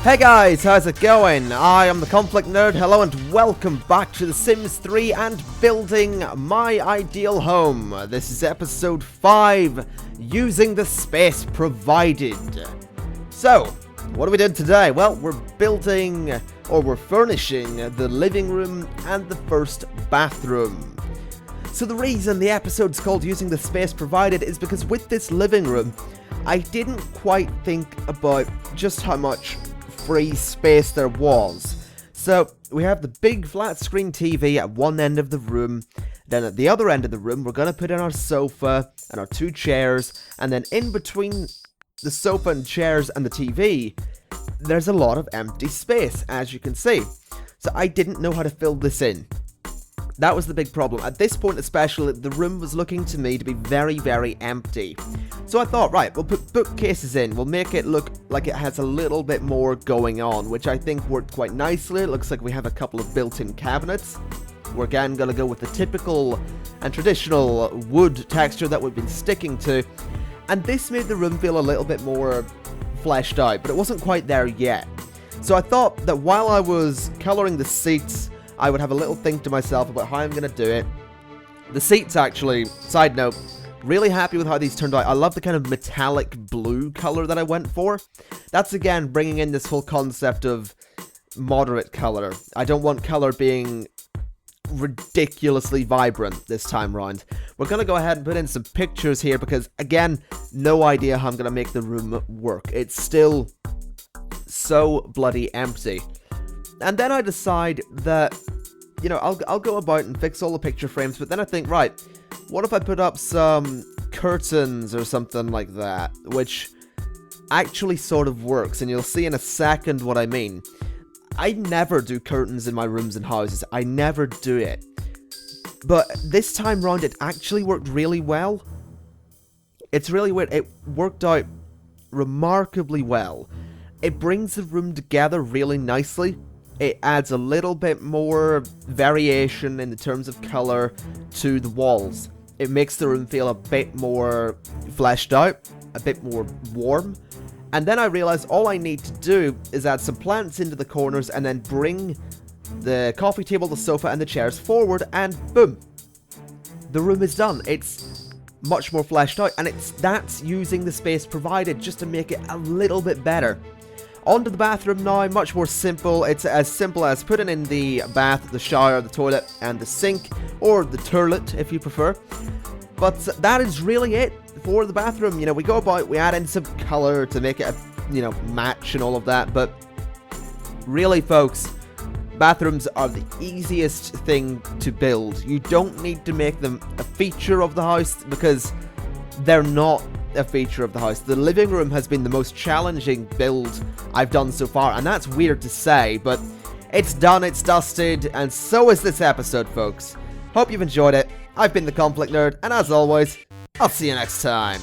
Hey guys, how's it going? I am the ConflictNerd, hello and welcome back to The Sims 3 and building my ideal home. This is episode 5, using the space provided. So, what are we doing today? Well, we're building, or we're furnishing, the living room and the first bathroom. So the reason the episode's called Using the Space Provided is because with this living room, I didn't quite think about just how much free space there was. So we have the big flat screen TV at one end of the room, then at the other end of the room we're going to put in our sofa and our 2 chairs, and then in between the sofa and chairs and the TV there's a lot of empty space, as you can see. So I didn't know how to fill this in. That was the big problem. At this point especially, the room was looking to me to be very, very empty. So I thought, right, we'll put bookcases in. We'll make it look like it has a little bit more going on, which I think worked quite nicely. It looks like we have a couple of built-in cabinets. We're again going to go with the typical and traditional wood texture that we've been sticking to. And this made the room feel a little bit more fleshed out, but it wasn't quite there yet. So I thought that while I was colouring the seats, I would have a little think to myself about how I'm going to do it. The seats actually, side note, really happy with how these turned out. I love the kind of metallic blue colour that I went for. That's again bringing in this whole concept of moderate colour. I don't want colour being ridiculously vibrant this time round. We're going to go ahead and put in some pictures here because, again, no idea how I'm going to make the room work. It's still so bloody empty. And then I decide that, you know, I'll go about and fix all the picture frames, but then I think, right, what if I put up some curtains or something like that, which actually sort of works, and you'll see in a second what I mean. I never do curtains in my rooms and houses, I never do it. But this time round it actually worked really well. It's really weird, it worked out remarkably well. It brings the room together really nicely. It adds a little bit more variation in the terms of colour to the walls. It makes the room feel a bit more fleshed out, a bit more warm. And then I realised all I need to do is add some plants into the corners and then bring the coffee table, the sofa and the chairs forward, and boom! The room is done. It's much more fleshed out, and that's using the space provided just to make it a little bit better. Onto the bathroom now, much more simple. It's as simple as putting in the bath, the shower, the toilet, and the sink, or the toilet if you prefer. But that is really it for the bathroom. You know, we go about, we add in some colour to make it, match and all of that, but really, folks, bathrooms are the easiest thing to build. You don't need to make them a feature of the house because they're not a feature of the house. The living room has been the most challenging build I've done so far, and that's weird to say, but it's done, it's dusted, and so is this episode, folks. Hope you've enjoyed it. I've been the ConflictNerd, and as always, I'll see you next time.